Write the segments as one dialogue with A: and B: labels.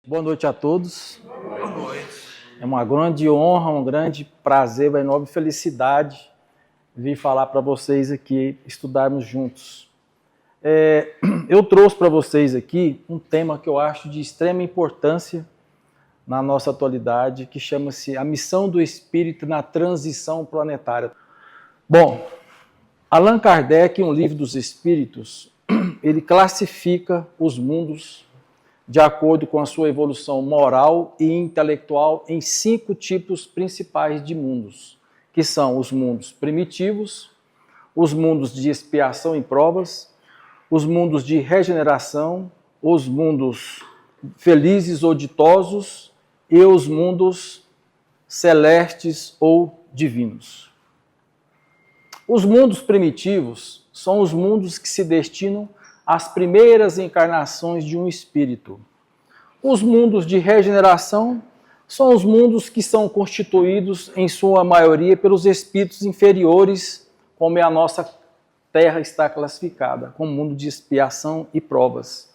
A: Boa noite a todos.
B: Boa noite.
A: É uma grande honra, um grande prazer, uma enorme felicidade vir falar para vocês aqui, estudarmos juntos. Eu trouxe para vocês aqui um tema que eu acho de extrema importância na nossa atualidade, que chama-se A Missão do Espírito na Transição Planetária. Bom, Allan Kardec, em Um Livro dos Espíritos, ele classifica os mundos de acordo com a sua evolução moral e intelectual em 5 tipos principais de mundos, que são os mundos primitivos, os mundos de expiação e provas, os mundos de regeneração, os mundos felizes ou ditosos e os mundos celestes ou divinos. Os mundos primitivos são os mundos que se destinam às primeiras encarnações de um espírito. Os mundos de regeneração são os mundos que são constituídos, em sua maioria, pelos espíritos inferiores, como a nossa Terra está classificada, como mundo de expiação e provas.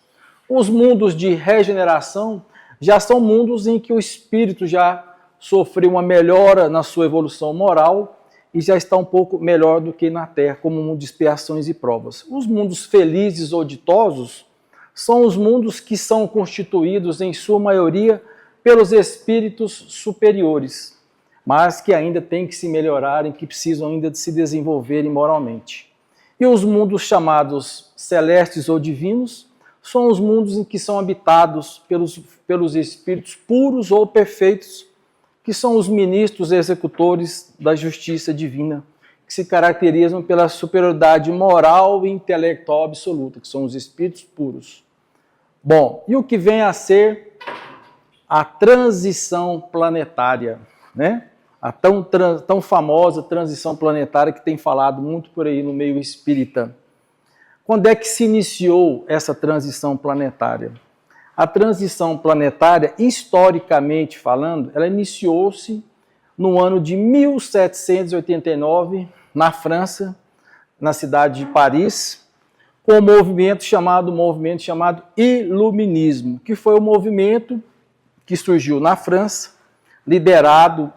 A: Os mundos de regeneração já são mundos em que o espírito já sofreu uma melhora na sua evolução moral e já está um pouco melhor do que na Terra, como o mundo de expiações e provas. Os mundos felizes ou ditosos são os mundos que são constituídos, em sua maioria, pelos espíritos superiores, mas que ainda têm que se melhorarem, que precisam ainda de se desenvolverem moralmente. E os mundos chamados celestes ou divinos são os mundos em que são habitados pelos espíritos puros ou perfeitos, que são os ministros executores da justiça divina, que se caracterizam pela superioridade moral e intelectual absoluta, que são os espíritos puros. Bom, e o que vem a ser a transição planetária, né? A tão famosa transição planetária que tem falado muito por aí no meio espírita. Quando é que se iniciou essa transição planetária? A transição planetária, historicamente falando, ela iniciou-se no ano de 1789, na França, na cidade de Paris, com um movimento chamado Iluminismo, que foi um movimento que surgiu na França, liderado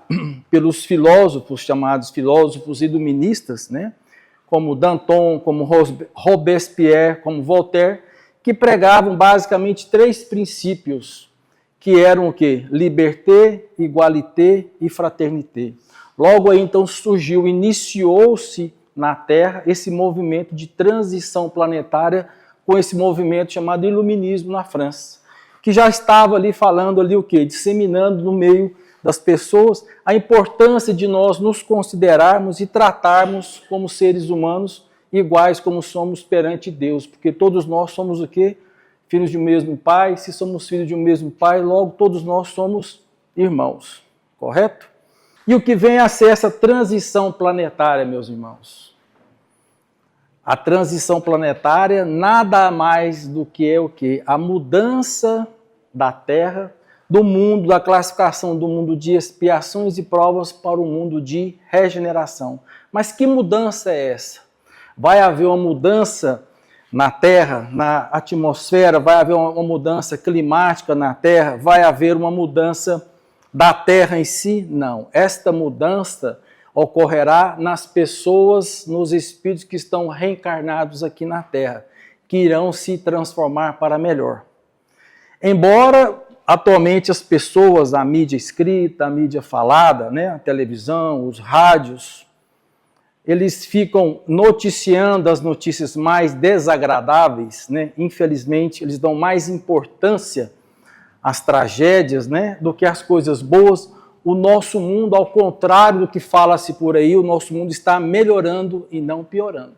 A: pelos filósofos, chamados filósofos iluministas, né? Como Danton, como Robespierre, como Voltaire, que pregavam basicamente 3 princípios, que eram o quê? Liberté, igualité e fraternité. Logo aí então iniciou-se na Terra esse movimento de transição planetária com esse movimento chamado Iluminismo na França, que já estava ali falando ali o quê? Disseminando no meio das pessoas a importância de nós nos considerarmos e tratarmos como seres humanos iguais como somos perante Deus, porque todos nós somos o quê? Filhos de um mesmo Pai. Se somos filhos de um mesmo Pai, logo todos nós somos irmãos, correto? E o que vem a ser essa transição planetária, meus irmãos? A transição planetária nada mais do que é o quê? A mudança da Terra, do mundo, da classificação do mundo de expiações e provas para o mundo de regeneração. Mas que mudança é essa? Vai haver uma mudança na Terra, na atmosfera, vai haver uma mudança climática na Terra, vai haver uma mudança da Terra em si? Não. Esta mudança ocorrerá nas pessoas, nos espíritos que estão reencarnados aqui na Terra, que irão se transformar para melhor. Embora atualmente as pessoas, a mídia escrita, a mídia falada, né, a televisão, os rádios, eles ficam noticiando as notícias mais desagradáveis, né? Infelizmente, eles dão mais importância às tragédias, né, do que às coisas boas. O nosso mundo, ao contrário do que fala-se por aí, o nosso mundo está melhorando e não piorando.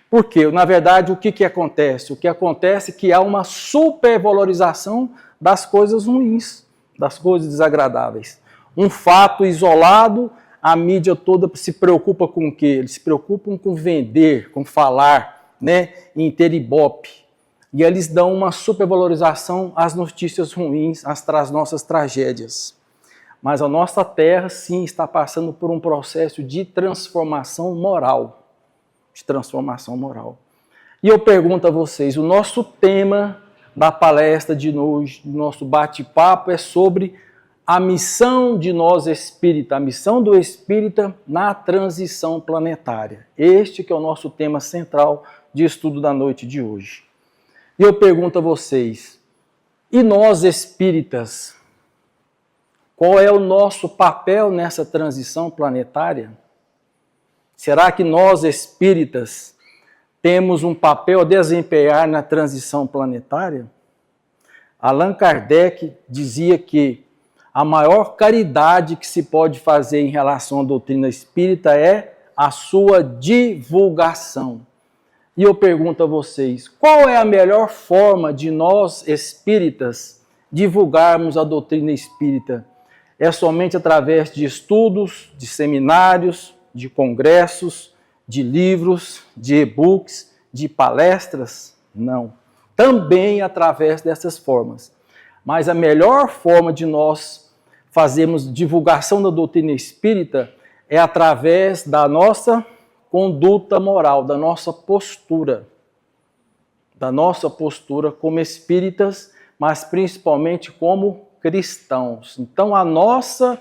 A: Por quê? Na verdade, o que acontece? O que acontece é que há uma supervalorização das coisas ruins, das coisas desagradáveis. Um fato isolado, a mídia toda se preocupa com o quê? Eles se preocupam com vender, com falar, né, em ter ibope. E eles dão uma supervalorização às notícias ruins, às nossas tragédias. Mas a nossa Terra, sim, está passando por um processo de transformação moral. De transformação moral. E eu pergunto a vocês, o nosso tema da palestra de hoje, do nosso bate-papo, é sobre a missão de nós espírita, a missão do espírita na transição planetária. Este que é o nosso tema central de estudo da noite de hoje. E eu pergunto a vocês, e nós espíritas, qual é o nosso papel nessa transição planetária? Será que nós espíritas temos um papel a desempenhar na transição planetária? Allan Kardec dizia que a maior caridade que se pode fazer em relação à doutrina espírita é a sua divulgação. E eu pergunto a vocês, qual é a melhor forma de nós espíritas divulgarmos a doutrina espírita? É somente através de estudos, de seminários, de congressos, de livros, de e-books, de palestras? Não. Também através dessas formas. Mas a melhor forma de nós fazermos divulgação da doutrina espírita é através da nossa conduta moral, da nossa postura como espíritas, mas principalmente como cristãos. Então a nossa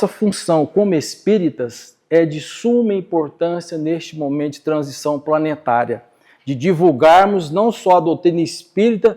A: função como espíritas é de suma importância neste momento de transição planetária, de divulgarmos não só a doutrina espírita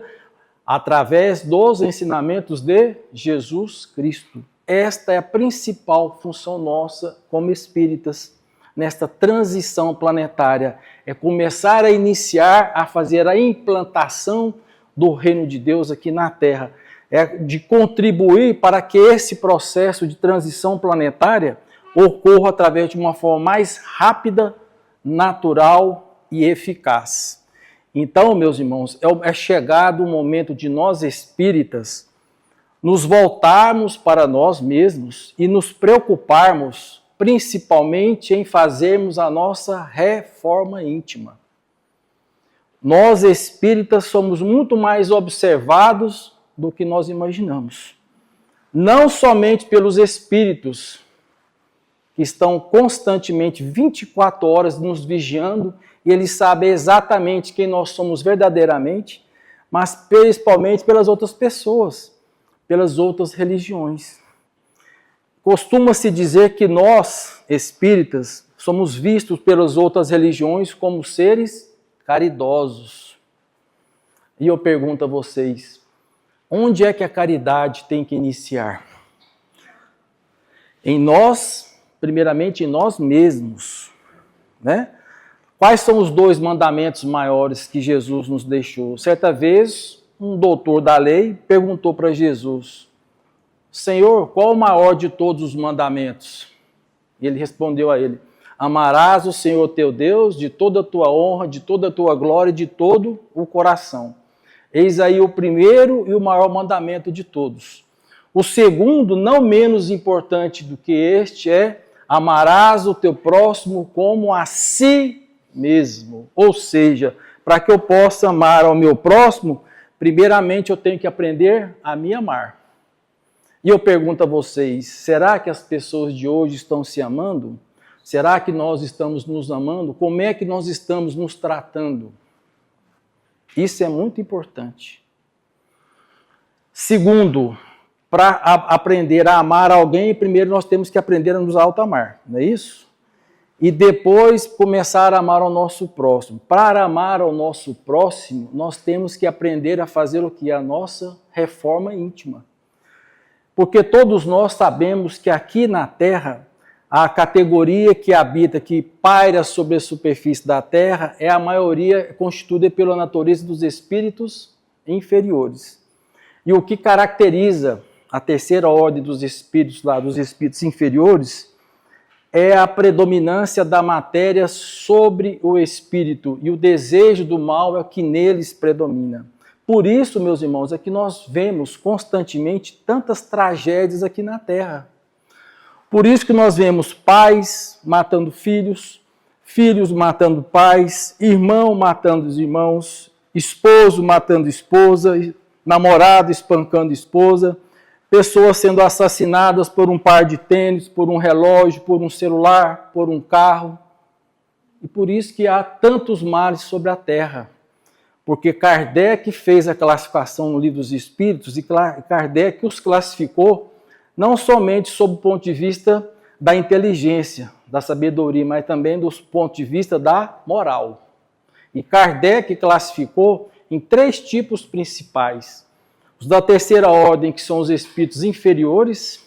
A: através dos ensinamentos de Jesus Cristo. Esta é a principal função nossa como espíritas nesta transição planetária, é começar a iniciar, a fazer a implantação do reino de Deus aqui na Terra, é de contribuir para que esse processo de transição planetária ocorra através de uma forma mais rápida, natural e eficaz. Então, meus irmãos, é chegado o momento de nós espíritas nos voltarmos para nós mesmos e nos preocuparmos principalmente em fazermos a nossa reforma íntima. Nós espíritas somos muito mais observados do que nós imaginamos. Não somente pelos espíritos que estão constantemente 24 horas nos vigiando e eles sabem exatamente quem nós somos verdadeiramente, mas principalmente pelas outras pessoas, pelas outras religiões. Costuma-se dizer que nós, espíritas, somos vistos pelas outras religiões como seres caridosos. E eu pergunto a vocês, onde é que a caridade tem que iniciar? Em nós, primeiramente em nós mesmos, né? Quais são os 2 mandamentos maiores que Jesus nos deixou? Certa vez, um doutor da lei perguntou para Jesus, Senhor, qual o maior de todos os mandamentos? E ele respondeu a ele, amarás o Senhor teu Deus de toda a tua honra, de toda a tua glória, de todo o coração. Eis aí o primeiro e o maior mandamento de todos. O segundo, não menos importante do que este, é amarás o teu próximo como a si mesmo. Ou seja, para que eu possa amar ao meu próximo, primeiramente eu tenho que aprender a me amar. E eu pergunto a vocês, será que as pessoas de hoje estão se amando? Será que nós estamos nos amando? Como é que nós estamos nos tratando? Isso é muito importante. Segundo, para aprender a amar alguém, primeiro nós temos que aprender a nos auto-amar, não é isso? E depois começar a amar ao nosso próximo. Para amar ao nosso próximo, nós temos que aprender a fazer o que? A nossa reforma íntima. Porque todos nós sabemos que aqui na Terra, a categoria que habita, que paira sobre a superfície da Terra, é a maioria constituída pela natureza dos espíritos inferiores. E o que caracteriza a terceira ordem dos espíritos, dos espíritos inferiores, é a predominância da matéria sobre o espírito, e o desejo do mal é o que neles predomina. Por isso, meus irmãos, é que nós vemos constantemente tantas tragédias aqui na Terra. Por isso que nós vemos pais matando filhos, filhos matando pais, irmão matando os irmãos, esposo matando esposa, namorado espancando esposa, pessoas sendo assassinadas por um par de tênis, por um relógio, por um celular, por um carro. E por isso que há tantos males sobre a terra. porque Kardec fez a classificação no Livro dos Espíritos e Kardec os classificou não somente sob o ponto de vista da inteligência, da sabedoria, mas também do ponto de vista da moral. E Kardec classificou em 3 tipos principais. Os da terceira ordem, que são os espíritos inferiores,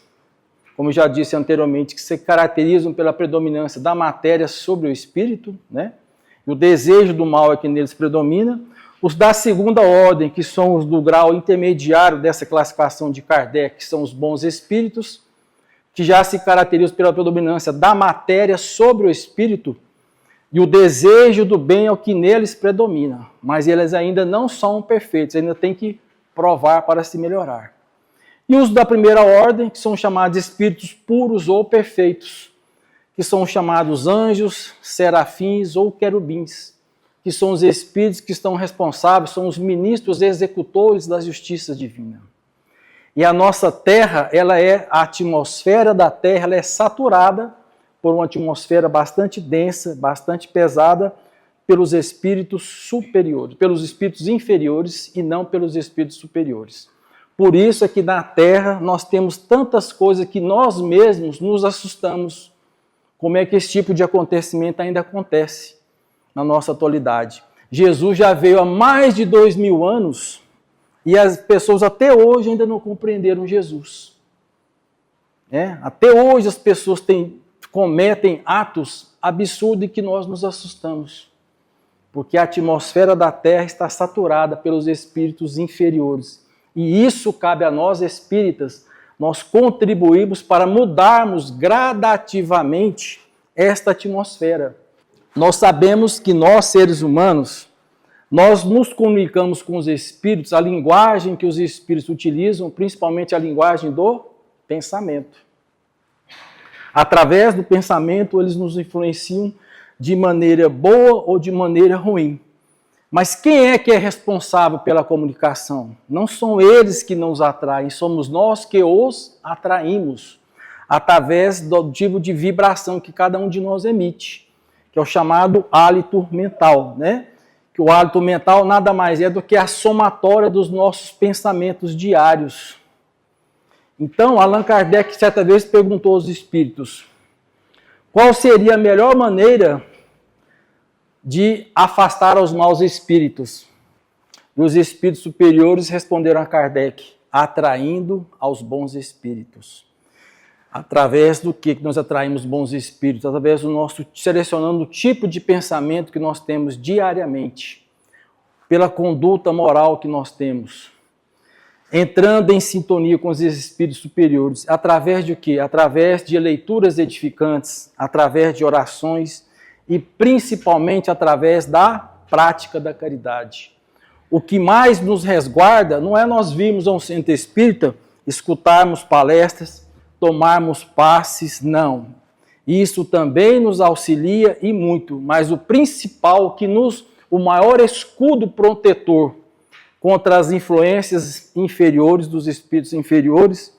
A: como eu já disse anteriormente, que se caracterizam pela predominância da matéria sobre o espírito, né? E o desejo do mal é que neles predomina. Os da segunda ordem, que são os do grau intermediário dessa classificação de Kardec, que são os bons espíritos, que já se caracterizam pela predominância da matéria sobre o espírito, e o desejo do bem é o que neles predomina. Mas eles ainda não são perfeitos, ainda tem que provar para se melhorar. E os da primeira ordem, que são chamados espíritos puros ou perfeitos, que são chamados anjos, serafins ou querubins, que são os espíritos que estão responsáveis, são os ministros executores da justiça divina. E a nossa Terra, a atmosfera da Terra, ela é saturada por uma atmosfera bastante densa, bastante pesada, pelos espíritos superiores, pelos espíritos inferiores e não pelos espíritos superiores. Por isso é que na Terra nós temos tantas coisas que nós mesmos nos assustamos. Como é que esse tipo de acontecimento ainda acontece na nossa atualidade? Jesus já veio há mais de 2000 anos e as pessoas até hoje ainda não compreenderam Jesus. Até hoje as pessoas cometem atos absurdos e que nós nos assustamos. Porque a atmosfera da Terra está saturada pelos espíritos inferiores. E isso cabe a nós espíritas, nós contribuímos para mudarmos gradativamente esta atmosfera. Nós sabemos que nós, seres humanos, nós nos comunicamos com os espíritos, a linguagem que os espíritos utilizam, principalmente a linguagem do pensamento. Através do pensamento, eles nos influenciam de maneira boa ou de maneira ruim. Mas quem é que é responsável pela comunicação? Não são eles que nos atraem, somos nós que os atraímos, através do tipo de vibração que cada um de nós emite, que é o chamado hálito mental, né? Que o hálito mental nada mais é do que a somatória dos nossos pensamentos diários. Então, Allan Kardec certa vez perguntou aos espíritos, qual seria a melhor maneira de afastar os maus espíritos? E os espíritos superiores responderam a Kardec, atraindo aos bons espíritos. Através do que nós atraímos bons espíritos? Através do nosso, selecionando o tipo de pensamento que nós temos diariamente, pela conduta moral que nós temos, entrando em sintonia com os espíritos superiores, através de quê? Através de leituras edificantes, através de orações e principalmente através da prática da caridade. O que mais nos resguarda não é nós virmos a um centro espírita, escutarmos palestras, tomarmos passes, não. Isso também nos auxilia e muito, mas o principal, o maior escudo protetor contra as influências inferiores dos espíritos inferiores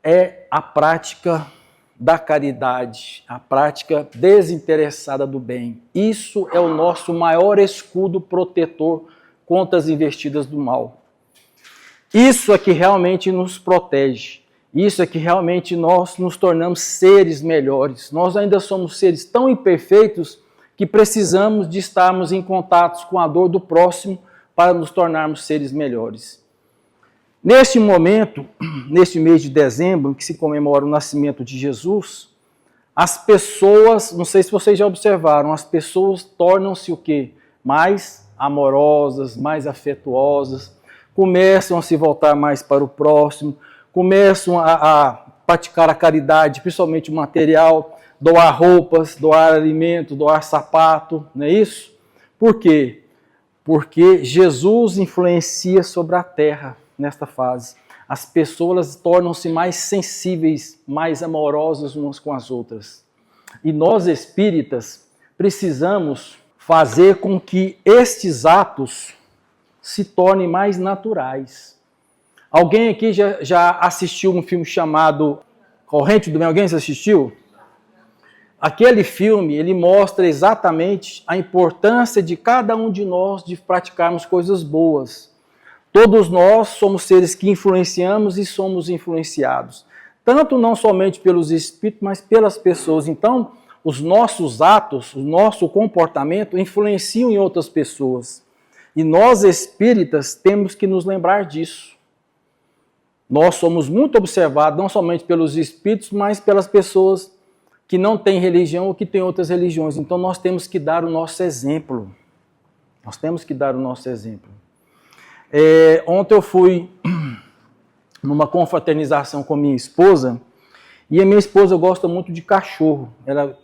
A: é a prática da caridade, a prática desinteressada do bem. Isso é o nosso maior escudo protetor contra as investidas do mal. Isso é que realmente nos protege. Isso é que realmente nós nos tornamos seres melhores. Nós ainda somos seres tão imperfeitos que precisamos de estarmos em contato com a dor do próximo para nos tornarmos seres melhores. Neste momento, neste mês de dezembro, em que se comemora o nascimento de Jesus, as pessoas, não sei se vocês já observaram, as pessoas tornam-se o quê? Mais amorosas, mais afetuosas, começam a se voltar mais para o próximo, começam a praticar a caridade, principalmente o material, doar roupas, doar alimento, doar sapato, não é isso? Por quê? Porque Jesus influencia sobre a terra nesta fase. As pessoas tornam-se mais sensíveis, mais amorosas umas com as outras. E nós espíritas precisamos fazer com que estes atos se tornem mais naturais. Alguém aqui já assistiu um filme chamado Corrente do Bem? Alguém já assistiu? Aquele filme, ele mostra exatamente a importância de cada um de nós de praticarmos coisas boas. Todos nós somos seres que influenciamos e somos influenciados. Tanto não somente pelos espíritos, mas pelas pessoas. Então, os nossos atos, o nosso comportamento influenciam em outras pessoas. E nós espíritas temos que nos lembrar disso. Nós somos muito observados, não somente pelos espíritos, mas pelas pessoas que não têm religião ou que têm outras religiões. Então nós temos que dar o nosso exemplo. Nós temos que dar o nosso exemplo. Ontem eu fui numa confraternização com minha esposa, e a minha esposa gosta muito de cachorro.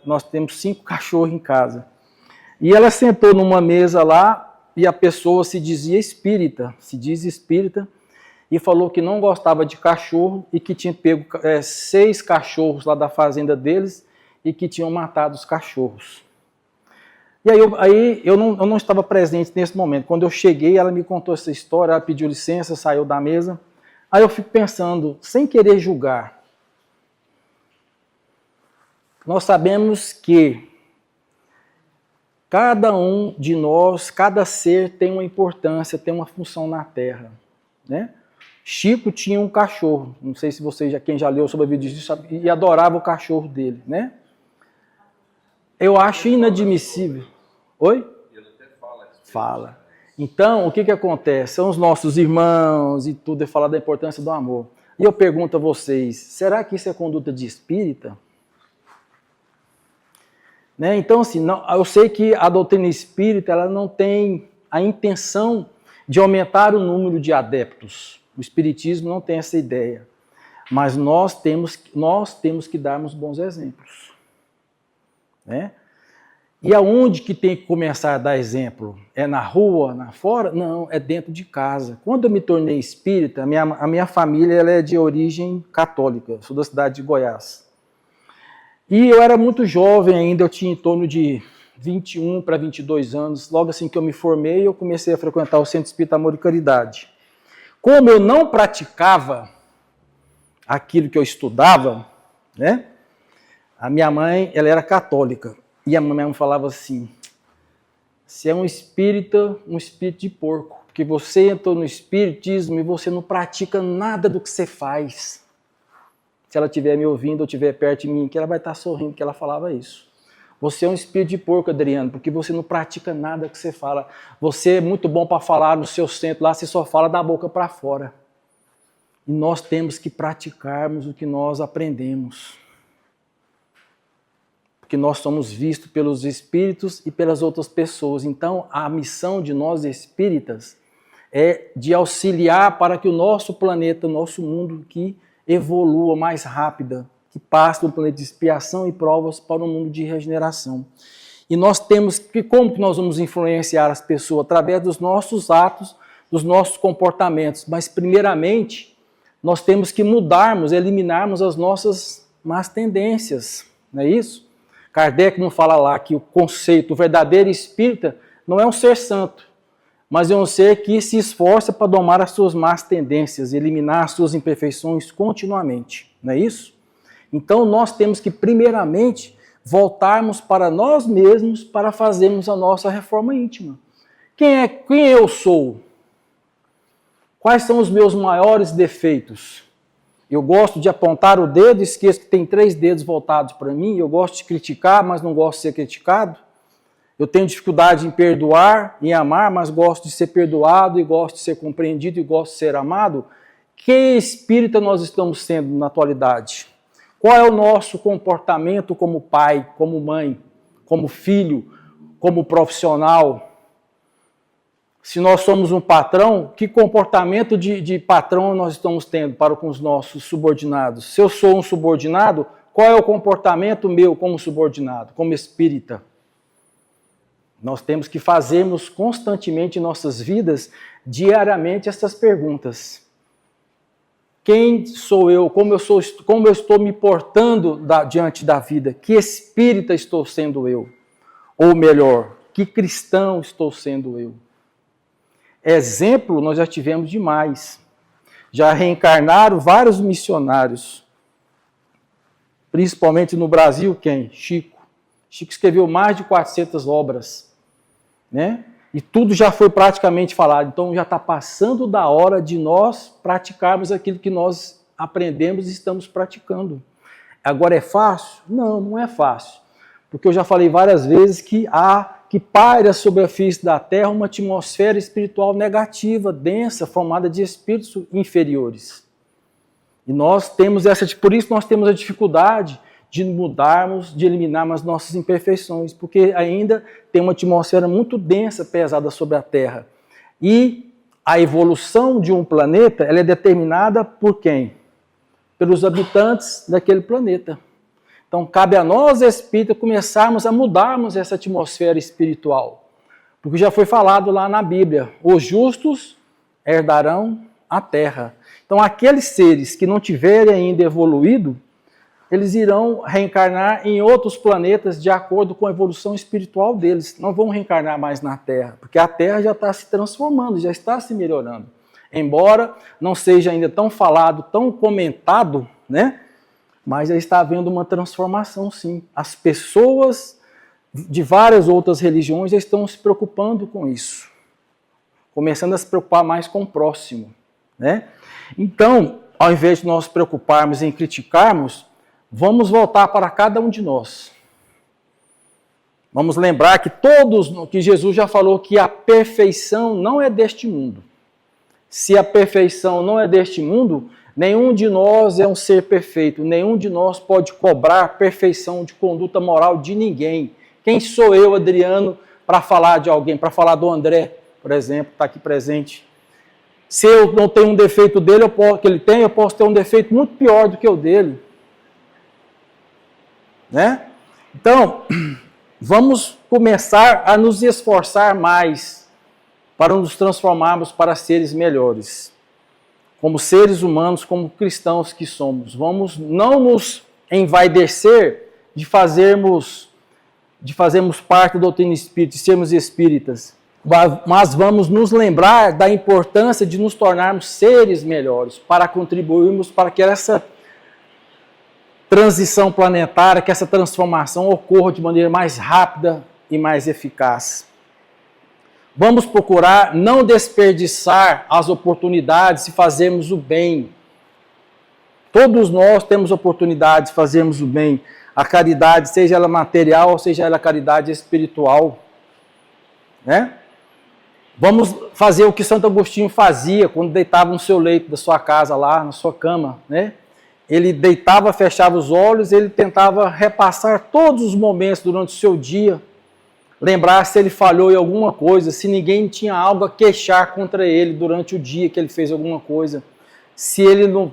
A: Nós temos 5 cachorros em casa. E ela sentou numa mesa lá, e a pessoa se dizia espírita, se diz espírita, e falou que não gostava de cachorro e que tinha pego 6 cachorros lá da fazenda deles e que tinham matado os cachorros. E aí eu não estava presente nesse momento. Quando eu cheguei, ela me contou essa história, ela pediu licença, saiu da mesa. Aí eu fico pensando, sem querer julgar, nós sabemos que cada um de nós, cada ser tem uma importância, tem uma função na Terra, né? Chico tinha um cachorro, não sei se quem já leu sobre a vida de Chico, e adorava o cachorro dele, né? Eu acho inadmissível. Oi? Ele até fala. Então, o que acontece? São os nossos irmãos e tudo, é falar da importância do amor. E eu pergunto a vocês, será que isso é conduta de espírita? Né? Então, assim, eu sei que a doutrina espírita ela não tem a intenção de aumentar o número de adeptos. O espiritismo não tem essa ideia. Mas nós temos que darmos bons exemplos. Né? E aonde que tem que começar a dar exemplo? É na rua, fora? Não, é dentro de casa. Quando eu me tornei espírita, a minha família ela é de origem católica. Sou da cidade de Goiás. E eu era muito jovem ainda, eu tinha em torno de 21 para 22 anos. Logo assim que eu me formei, eu comecei a frequentar o Centro Espírita Amor e Caridade. Como eu não praticava aquilo que eu estudava, né? A minha mãe, ela era católica. E a minha mãe falava assim, você é um espírito de porco. Porque você entrou no espiritismo e você não pratica nada do que você faz. Se ela estiver me ouvindo ou estiver perto de mim, que ela vai estar sorrindo, que ela falava isso. Você é um espírito de porco, Adriano, porque você não pratica nada que você fala. Você é muito bom para falar no seu centro lá, você só fala da boca para fora. E nós temos que praticarmos o que nós aprendemos. Porque nós somos vistos pelos espíritos e pelas outras pessoas. Então, a missão de nós espíritas é de auxiliar para que o nosso planeta, o nosso mundo, que evolua mais rápida, que passe do planeta de expiação e provas para um mundo de regeneração. E nós temos que, como que nós vamos influenciar as pessoas? Através dos nossos atos, dos nossos comportamentos. Mas, primeiramente, nós temos que mudarmos, eliminarmos as nossas más tendências. Não é isso? Kardec não fala lá que o conceito, o verdadeiro espírita, não é um ser santo, mas é um ser que se esforça para domar as suas más tendências, eliminar as suas imperfeições continuamente. Não é isso? Então nós temos que, primeiramente, voltarmos para nós mesmos para fazermos a nossa reforma íntima. Quem eu sou? Quais são os meus maiores defeitos? Eu gosto de apontar o dedo, esqueço que tem 3 dedos voltados para mim. Eu gosto de criticar, mas não gosto de ser criticado. Eu tenho dificuldade em perdoar, em amar, mas gosto de ser perdoado, e gosto de ser compreendido, e gosto de ser amado. Que espírita nós estamos sendo na atualidade? Qual é o nosso comportamento como pai, como mãe, como filho, como profissional? Se nós somos um patrão, que comportamento de patrão nós estamos tendo para com os nossos subordinados? Se eu sou um subordinado, qual é o comportamento meu como subordinado, como espírita? Nós temos que fazermos constantemente em nossas vidas, diariamente, essas perguntas. Quem sou eu? Como eu estou me portando diante da vida? Que espírita estou sendo eu? Ou melhor, que cristão estou sendo eu? Exemplo, nós já tivemos demais. Já reencarnaram vários missionários. Principalmente no Brasil, quem? Chico. Chico escreveu mais de 400 obras, né? E tudo já foi praticamente falado. Então já está passando da hora de nós praticarmos aquilo que nós aprendemos e estamos praticando. Agora é fácil? Não, não é fácil. Porque eu já falei várias vezes que paira sobre a face da Terra uma atmosfera espiritual negativa, densa, formada de espíritos inferiores. E nós temos por isso nós temos a dificuldade de mudarmos, de eliminarmos as nossas imperfeições, porque ainda tem uma atmosfera muito densa, pesada sobre a Terra. E a evolução de um planeta, ela é determinada por quem? Pelos habitantes daquele planeta. Então, cabe a nós, espíritas, começarmos a mudarmos essa atmosfera espiritual. Porque já foi falado lá na Bíblia, os justos herdarão a terra. Então, aqueles seres que não tiverem ainda evoluído, eles irão reencarnar em outros planetas de acordo com a evolução espiritual deles. Não vão reencarnar mais na Terra, porque a Terra já está se transformando, já está se melhorando. Embora não seja ainda tão falado, tão comentado, né? Mas já está havendo uma transformação, sim. As pessoas de várias outras religiões já estão se preocupando com isso. Começando a se preocupar mais com o próximo, né? Então, ao invés de nós nos preocuparmos em criticarmos, vamos voltar para cada um de nós. Vamos lembrar que Jesus já falou que a perfeição não é deste mundo. Se a perfeição não é deste mundo, nenhum de nós é um ser perfeito, nenhum de nós pode cobrar perfeição de conduta moral de ninguém. Quem sou eu, Adriano, para falar de alguém, para falar do André, por exemplo, está aqui presente. Se eu não tenho um defeito dele, que ele tem, eu posso ter um defeito muito pior do que o dele. Né? Então, vamos começar a nos esforçar mais para nos transformarmos para seres melhores. Como seres humanos, como cristãos que somos. Vamos não nos envaidecer de fazermos parte da doutrina espírita, de sermos espíritas, mas vamos nos lembrar da importância de nos tornarmos seres melhores, para contribuirmos para que essa transição planetária, que essa transformação ocorra de maneira mais rápida e mais eficaz. Vamos procurar não desperdiçar as oportunidades se fazermos o bem. Todos nós temos oportunidade de fazermos o bem. A caridade, seja ela material, ou seja ela caridade espiritual. Né? Vamos fazer o que Santo Agostinho fazia quando deitava no seu leito da sua casa lá, na sua cama, né? Ele deitava, fechava os olhos, ele tentava repassar todos os momentos durante o seu dia, lembrar se ele falhou em alguma coisa, se ninguém tinha algo a queixar contra ele durante o dia que ele fez alguma coisa, se ele não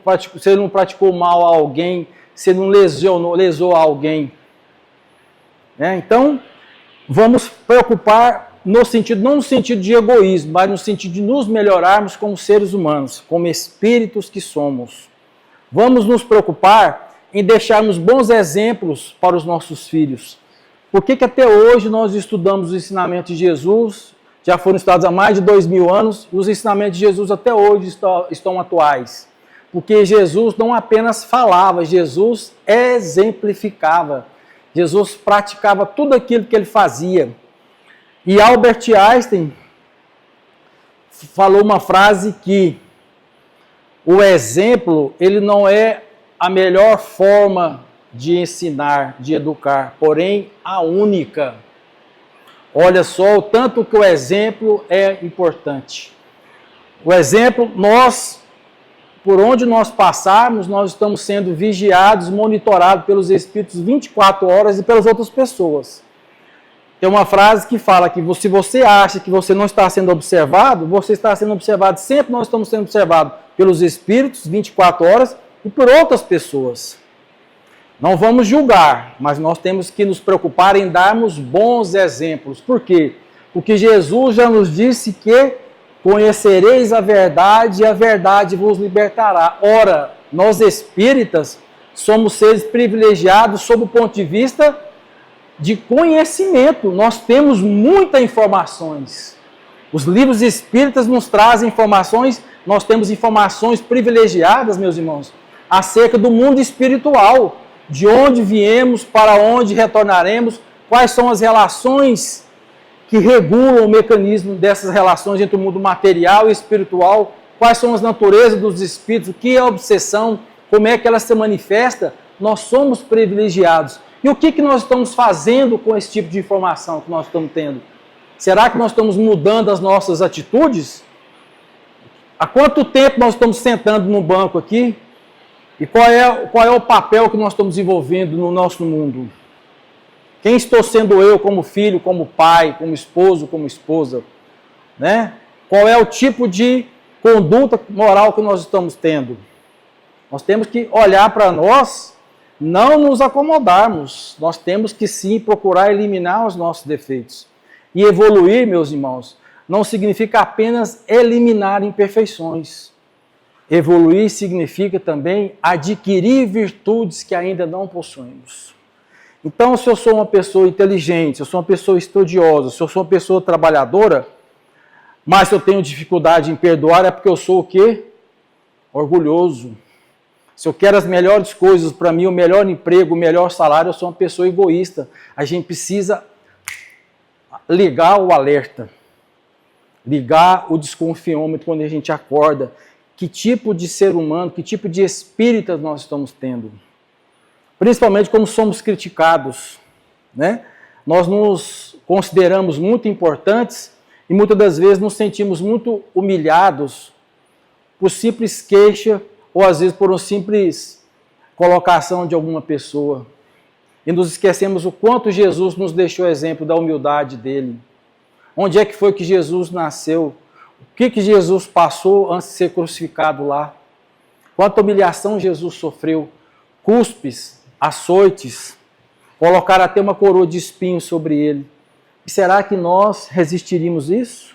A: praticou mal a alguém, se ele não lesou a alguém. Então, vamos preocupar não no sentido de egoísmo, mas no sentido de nos melhorarmos como seres humanos, como espíritos que somos. Vamos nos preocupar em deixarmos bons exemplos para os nossos filhos. Por que até hoje nós estudamos os ensinamentos de Jesus? Já foram estudados há mais de 2000 anos, e os ensinamentos de Jesus até hoje estão atuais. Porque Jesus não apenas falava, Jesus exemplificava. Jesus praticava tudo aquilo que ele fazia. E Albert Einstein falou uma frase que o exemplo, ele não é a melhor forma de ensinar, de educar, porém a única. Olha só o tanto que o exemplo é importante. O exemplo, por onde nós passarmos, nós estamos sendo vigiados, monitorados pelos espíritos 24 horas e pelas outras pessoas. Tem uma frase que fala que se você acha que você não está sendo observado, você está sendo observado, sempre nós estamos sendo observados pelos espíritos 24 horas e por outras pessoas. Não vamos julgar, mas nós temos que nos preocupar em darmos bons exemplos. Por quê? Porque Jesus já nos disse que conhecereis a verdade e a verdade vos libertará. Ora, nós espíritas somos seres privilegiados sob o ponto de vista de conhecimento. Nós temos muitas informações. Os livros espíritas nos trazem informações, nós temos informações privilegiadas, meus irmãos, acerca do mundo espiritual, de onde viemos, para onde retornaremos, quais são as relações que regulam o mecanismo dessas relações entre o mundo material e espiritual, quais são as naturezas dos espíritos, o que é a obsessão, como é que ela se manifesta. Nós somos privilegiados. E o que nós estamos fazendo com esse tipo de informação que nós estamos tendo? Será que nós estamos mudando as nossas atitudes? Há quanto tempo nós estamos sentando no banco aqui? E qual é o papel que nós estamos desenvolvendo no nosso mundo? Quem estou sendo eu como filho, como pai, como esposo, como esposa? Né? Qual é o tipo de conduta moral que nós estamos tendo? Nós temos que olhar para nós, não nos acomodarmos. Nós temos que sim procurar eliminar os nossos defeitos. E evoluir, meus irmãos, não significa apenas eliminar imperfeições. Evoluir significa também adquirir virtudes que ainda não possuímos. Então, se eu sou uma pessoa inteligente, se eu sou uma pessoa estudiosa, se eu sou uma pessoa trabalhadora, mas se eu tenho dificuldade em perdoar, é porque eu sou o quê? Orgulhoso. Se eu quero as melhores coisas para mim, o melhor emprego, o melhor salário, eu sou uma pessoa egoísta. A gente precisa ligar o alerta, ligar o desconfiômetro quando a gente acorda. Que tipo de ser humano, que tipo de espírito nós estamos tendo? Principalmente como somos criticados, né? Nós nos consideramos muito importantes e muitas das vezes nos sentimos muito humilhados por simples queixa ou às vezes por uma simples colocação de alguma pessoa. E nos esquecemos o quanto Jesus nos deixou exemplo da humildade dele. Onde é que foi que Jesus nasceu? O que Jesus passou antes de ser crucificado lá? Quanta humilhação Jesus sofreu? Cuspes, açoites, colocaram até uma coroa de espinhos sobre ele. E será que nós resistiríamos isso?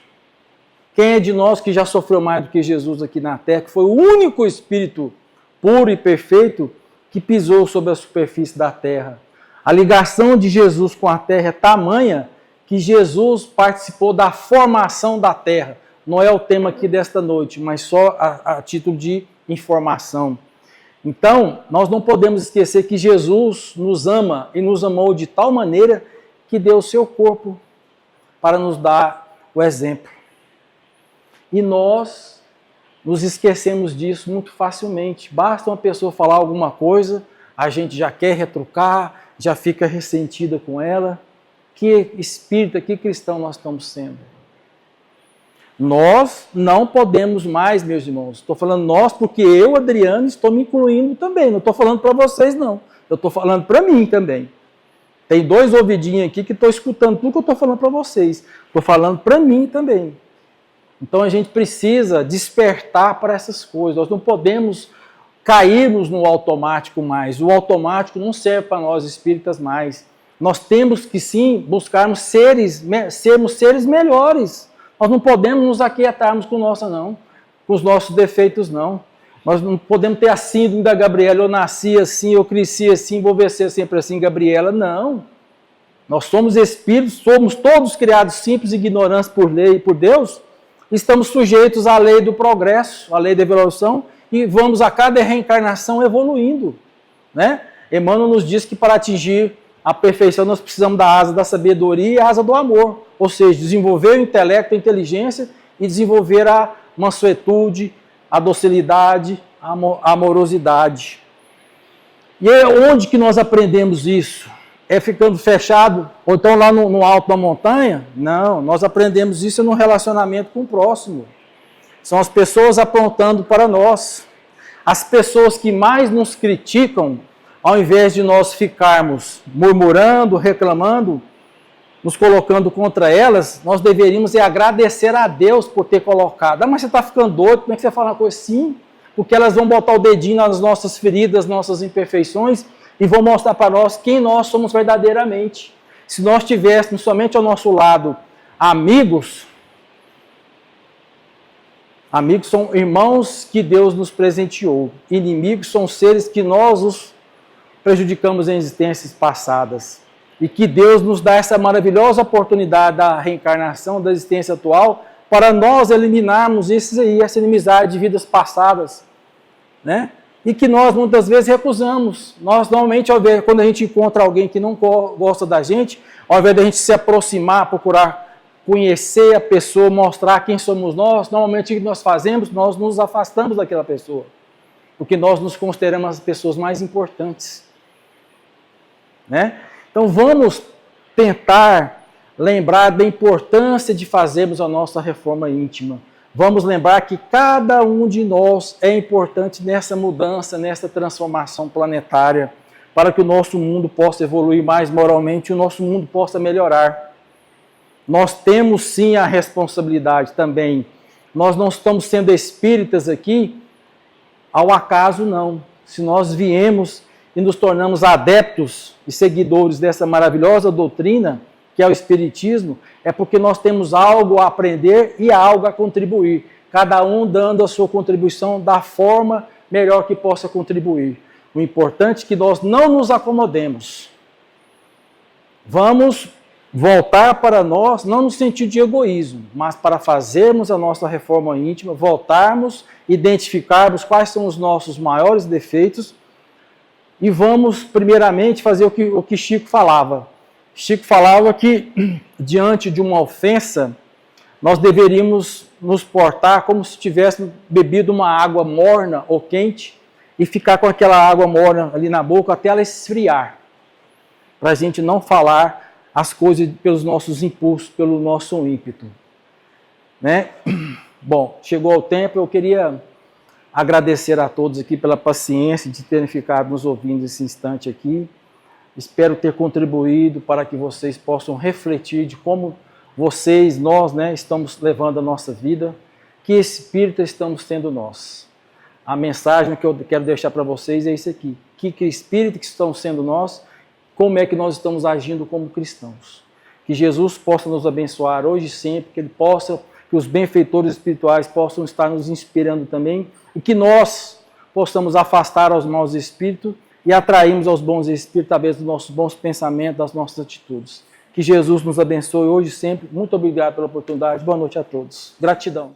A: Quem é de nós que já sofreu mais do que Jesus aqui na terra, que foi o único Espírito puro e perfeito que pisou sobre a superfície da terra? A ligação de Jesus com a terra é tamanha que Jesus participou da formação da terra. Não é o tema aqui desta noite, mas só a título de informação. Então, nós não podemos esquecer que Jesus nos ama e nos amou de tal maneira que deu o seu corpo para nos dar o exemplo. E nós nos esquecemos disso muito facilmente. Basta uma pessoa falar alguma coisa, a gente já quer retrucar, já fica ressentida com ela. Que espírita, que cristão nós estamos sendo? Nós não podemos mais, meus irmãos. Estou falando nós porque eu, Adriano, estou me incluindo também. Não estou falando para vocês, não. Eu estou falando para mim também. Tem 2 ouvidinhos aqui que estou escutando tudo que eu estou falando para vocês. Estou falando para mim também. Então a gente precisa despertar para essas coisas. Nós não podemos cairmos no automático mais. O automático não serve para nós espíritas mais. Nós temos que sim buscarmos sermos seres melhores. Nós não podemos nos aquietarmos com os nossos defeitos, não. Nós não podemos ter a síndrome da Gabriela, eu nasci assim, eu cresci assim, vou ser sempre assim, Gabriela. Não. Nós somos espíritos, somos todos criados simples e ignorantes por lei e por Deus, estamos sujeitos à lei do progresso, à lei da evolução, e vamos a cada reencarnação evoluindo. Né? Emmanuel nos diz que para atingir a perfeição nós precisamos da asa da sabedoria e a asa do amor. Ou seja, desenvolver o intelecto, a inteligência e desenvolver a mansuetude, a docilidade, a amorosidade. E é onde que nós aprendemos isso? É ficando fechado? Ou então lá no alto da montanha? Não, nós aprendemos isso no relacionamento com o próximo. São as pessoas apontando para nós. As pessoas que mais nos criticam, ao invés de nós ficarmos murmurando, reclamando, nos colocando contra elas, nós deveríamos agradecer a Deus por ter colocado. Ah, mas você está ficando doido, como é que você fala uma coisa assim? Porque elas vão botar o dedinho nas nossas feridas, nossas imperfeições, e vão mostrar para nós quem nós somos verdadeiramente. Se nós tivéssemos somente ao nosso lado amigos são irmãos que Deus nos presenteou. Inimigos são seres que nós os prejudicamos em existências passadas. E que Deus nos dá essa maravilhosa oportunidade da reencarnação, da existência atual, para nós eliminarmos essa inimizade de vidas passadas. Né? e que nós muitas vezes recusamos. Nós normalmente, quando a gente encontra alguém que não gosta da gente, ao invés de a gente se aproximar, procurar conhecer a pessoa, mostrar quem somos nós, normalmente o que nós fazemos, nós nos afastamos daquela pessoa, porque nós nos consideramos as pessoas mais importantes, né? Então vamos tentar lembrar da importância de fazermos a nossa reforma íntima. Vamos lembrar que cada um de nós é importante nessa mudança, nessa transformação planetária, para que o nosso mundo possa evoluir mais moralmente e o nosso mundo possa melhorar. Nós temos sim a responsabilidade também. Nós não estamos sendo espíritas aqui ao acaso, não. Se nós viemos e nos tornamos adeptos e seguidores dessa maravilhosa doutrina, que é o Espiritismo, é porque nós temos algo a aprender e algo a contribuir. Cada um dando a sua contribuição da forma melhor que possa contribuir. O importante é que nós não nos acomodemos. Vamos voltar para nós, não no sentido de egoísmo, mas para fazermos a nossa reforma íntima, voltarmos, identificarmos quais são os nossos maiores defeitos e vamos, primeiramente, fazer o que Chico falava. Chico falava que, diante de uma ofensa, nós deveríamos nos portar como se tivéssemos bebido uma água morna ou quente e ficar com aquela água morna ali na boca até ela esfriar, para a gente não falar as coisas pelos nossos impulsos, pelo nosso ímpeto, né? Bom, chegou o tempo, eu queria agradecer a todos aqui pela paciência de terem ficado nos ouvindo esse instante aqui. Espero ter contribuído para que vocês possam refletir de como vocês, nós, né, estamos levando a nossa vida, que espírita estamos sendo nós. A mensagem que eu quero deixar para vocês é isso aqui, que espírito que estão sendo nós, como é que nós estamos agindo como cristãos. Que Jesus possa nos abençoar hoje e sempre, que os benfeitores espirituais possam estar nos inspirando também, e que nós possamos afastar os maus espíritos e atrairmos aos bons espíritos através dos nossos bons pensamentos, das nossas atitudes. Que Jesus nos abençoe hoje e sempre. Muito obrigado pela oportunidade. Boa noite a todos. Gratidão.